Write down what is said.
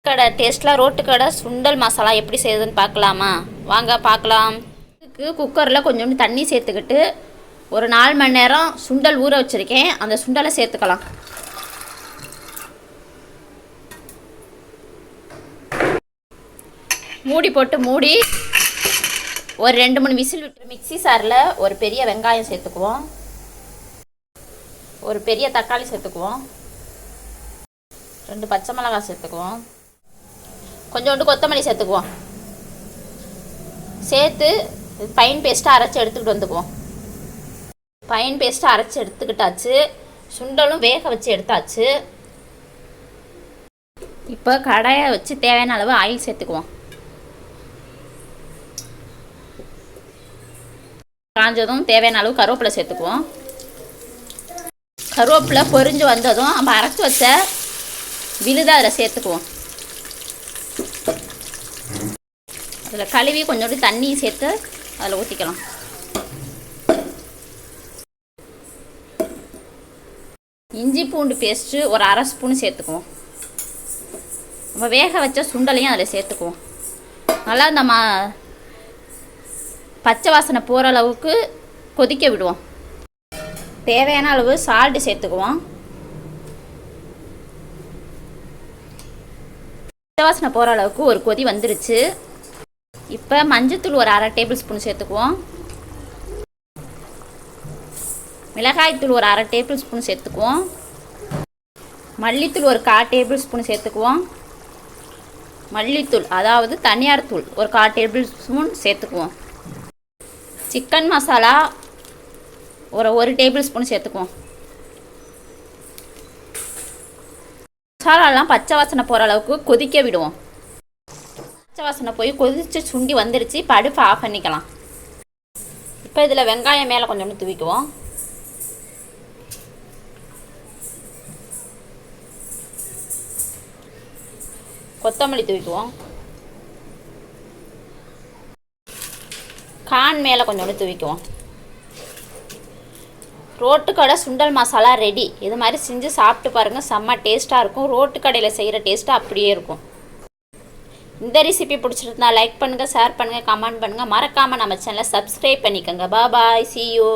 கடை டேஸ்ட்டில் ரோட்டு கடை சுண்டல் மசாலா எப்படி செய்யுதுன்னு பார்க்கலாமா? வாங்க பார்க்கலாம். இதுக்கு குக்கரில் கொஞ்சோண்டு தண்ணி சேர்த்துக்கிட்டு ஒரு 4 மணி நேரம் சுண்டல் ஊற வச்சுருக்கேன். அந்த சுண்டலை சேர்த்துக்கலாம். மூடி போட்டு மூடி ஒரு 2-3 விசில் விட்டு மிக்ஸி சாரில் ஒரு பெரிய வெங்காயம் சேர்த்துக்குவோம். ஒரு பெரிய தக்காளி சேர்த்துக்குவோம். 2 பச்சை மிளகாய் சேர்த்துக்குவோம். கொஞ்சோண்டு கொத்தமல்லி சேர்த்துக்குவோம். சேர்த்து ஃபைன் பேஸ்ட்டாக அரைச்சி எடுத்துக்கிட்டு வந்துக்குவோம். ஃபைன் பேஸ்ட்டாக அரைச்சி எடுத்துக்கிட்டாச்சு. சுண்டலும் வேக வச்சு எடுத்தாச்சு. இப்போ கடாயை வச்சு தேவையான அளவு ஆயில் சேர்த்துக்குவோம். காஞ்சதும் தேவையான அளவு கருவேப்பிலை சேர்த்துக்குவோம். கருவேப்பிலை பொரிஞ்சு வந்ததும் நம்ம அரைச்சி வச்ச விழுதை அதில் சேர்த்துக்குவோம். அதில் கழுவி கொஞ்சோண்டு தண்ணி சேர்த்து அதில் ஊற்றிக்கலாம். இஞ்சி பூண்டு பேஸ்ட்டு ஒரு 1/2 ஸ்பூன் சேர்த்துக்குவோம். நம்ம வேக வச்ச சுண்டலையும் அதில் சேர்த்துக்குவோம். நல்லா நம்ம பச்சை வாசனை போகிற அளவுக்கு கொதிக்க விடுவோம். தேவையான அளவு சால்ட்டு சேர்த்துக்குவோம். பச்சை வாசனை போகிற அளவுக்கு ஒரு கொதி வந்துருச்சு. இப்போ மஞ்சத்தூள் ஒரு 1/2 டேபிள் ஸ்பூன் சேர்த்துக்குவோம். மிளகாய்த்தூள் ஒரு 1/2 டேபிள் ஸ்பூன் சேர்த்துக்குவோம். மல்லித்தூள் ஒரு 1/4 டேபிள் ஸ்பூன் சேர்த்துக்குவோம். மல்லித்தூள் அதாவது தனியார் தூள் ஒரு 1/4 டேபிள் ஸ்பூன் சேர்த்துக்குவோம். சிக்கன் மசாலா ஒரு 1 டேபிள் ஸ்பூன் சேர்த்துக்குவோம். மசாலாலாம் பச்சை வாசனை போகிற அளவுக்கு கொதிக்க விடுவோம். பச்சை வாசனை போய் கொதித்து சுண்டி வந்துருச்சு. இப்போ அடுப்பை ஆஃப் பண்ணிக்கலாம். இப்போ இதில் வெங்காயம் மேலே கொஞ்சோண்டு தூவிக்குவோம். கொத்தமல்லி தூவிக்குவோம். கான் மேலே கொஞ்சோண்டு தூவிக்குவோம். ரோட்டு கடை சுண்டல் மசாலா ரெடி. இது மாதிரி செஞ்சு சாப்பிட்டு பாருங்கள். செம்ம டேஸ்ட்டாக இருக்கும். ரோட்டு கடையில் செய்கிற டேஸ்ட்டாக அப்படியே இருக்கும். இந்த ரெசிபி பிடிச்சிருந்தா லைக் பண்ணுங்கள், ஷேர் பண்ணுங்கள், கமெண்ட் பண்ணுங்கள். மறக்காமல் நம்ம சேனலை சப்ஸ்கிரைப் பண்ணிக்கோங்க. பாய், see you.